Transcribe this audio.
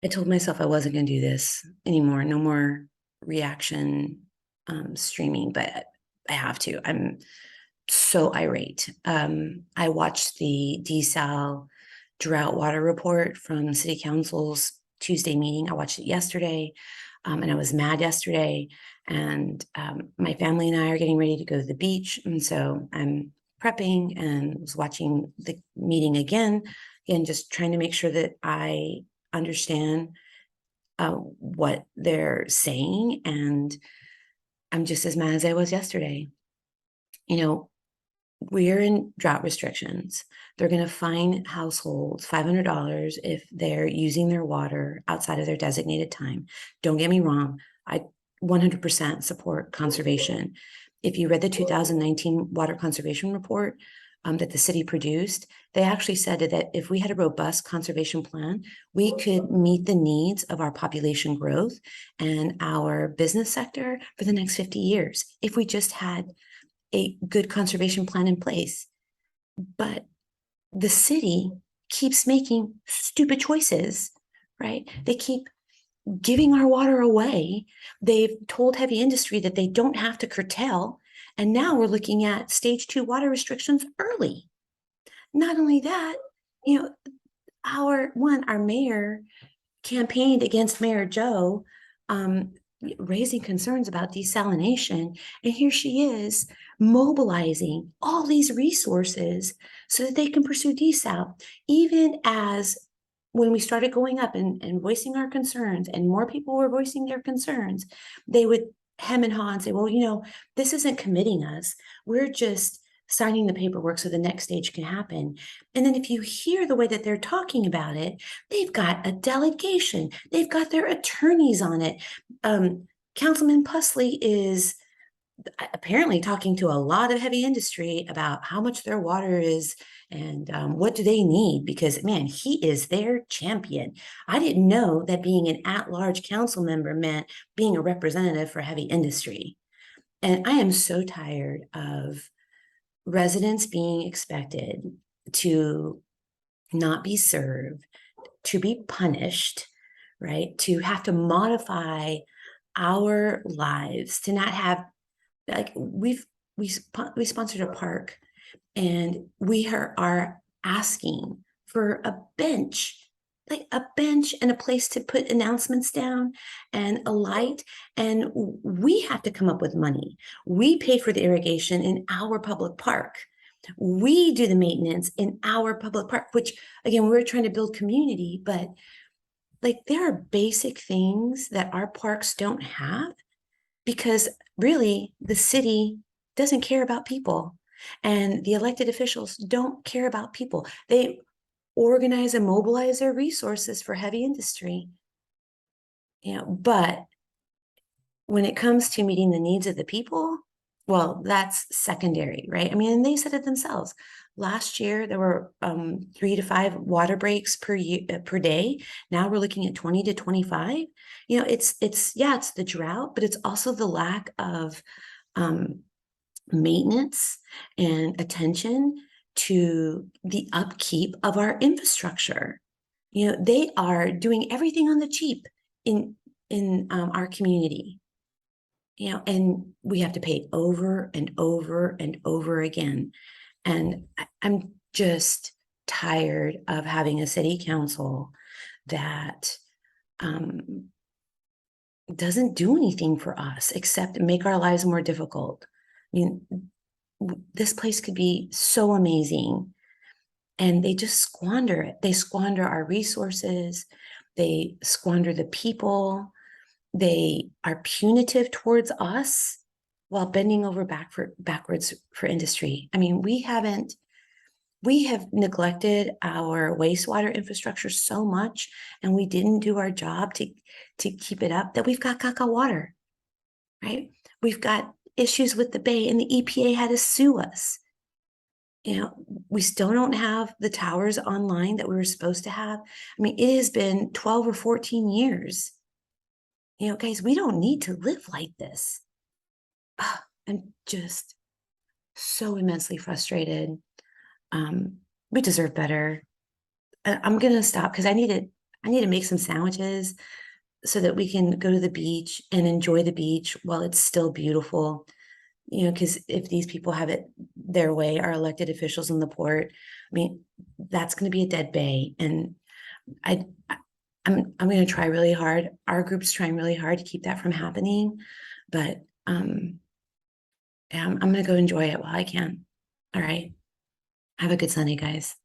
I told myself I wasn't going to do this anymore. No more reaction streaming, but I have to. I'm so irate. I watched the desal drought water report from City Council's Tuesday meeting. I watched it yesterday, and I was mad yesterday. And my family and I are getting ready to go to the beach, and so I'm prepping and was watching the meeting again, just trying to make sure that I understand what they're saying. And I'm just as mad as I was yesterday. You know, we're in drought restrictions. They're going to fine households $500 if they're using their water outside of their designated time. Don't get me wrong. I 100% support conservation. If you read the 2019 water conservation report that the city produced, they actually said that if we had a robust conservation plan, we could meet the needs of our population growth and our business sector for the next 50 years if we just had a good conservation plan in place. But the city keeps making stupid choices, right? They keep giving our water away. They've told heavy industry that they don't have to curtail. And now we're looking at stage 2 water restrictions early. Not only that, you know, our mayor campaigned against Mayor Joe, raising concerns about desalination. And here she is mobilizing all these resources so that they can pursue desal, even as when we started going up and voicing our concerns and more people were voicing their concerns, they would hem and haw and say, well, this isn't committing us. We're just signing the paperwork so the next stage can happen. And then if you hear the way that they're talking about it, they've got a delegation. They've got their attorneys on it. Councilman Pusley is apparently talking to a lot of heavy industry about how much their water is and what do they need, because man, he is their champion. I didn't know that being an at-large council member meant being a representative for heavy industry. And I am so tired of residents being expected to not be served, to be punished, right? To have to modify our lives, to not have, like, we sponsored a park, and we are asking for a bench, like a bench and a place to put announcements down and a light. And we have to come up with money. We pay for the irrigation in our public park. We do the maintenance in our public park, which again, we're trying to build community, but like there are basic things that our parks don't have because really the city doesn't care about people and the elected officials don't care about people. They organize and mobilize their resources for heavy industry. But when it comes to meeting the needs of the people, well, that's secondary, right? I mean, and they said it themselves. Last year, there were 3 to 5 water breaks per day. Now we're looking at 20 to 25. It's the drought, but it's also the lack of maintenance and attention to the upkeep of our infrastructure. They are doing everything on the cheap in our community. And we have to pay over and over and over again. And I'm just tired of having a city council that doesn't do anything for us except make our lives more difficult. This place could be so amazing, and they just squander it. They squander our resources. They squander the people. They are punitive towards us while bending over backwards for industry. I mean, we have neglected our wastewater infrastructure so much, and we didn't do our job to keep it up, that we've got Caca water, right? We've got issues with the Bay, and the EPA had to sue us. We still don't have the towers online that we were supposed to have. I mean, it has been 12 or 14 years. Guys, we don't need to live like this. I'm just so immensely frustrated. We deserve better. I'm going to stop because I need I need to make some sandwiches so that we can go to the beach and enjoy the beach while it's still beautiful. Because if these people have it their way, our elected officials in the port, I mean, that's going to be a dead bay. And I, I'm going to try really hard. Our group's trying really hard to keep that from happening, but yeah, I'm going to go enjoy it while I can. All right. Have a good Sunday, guys.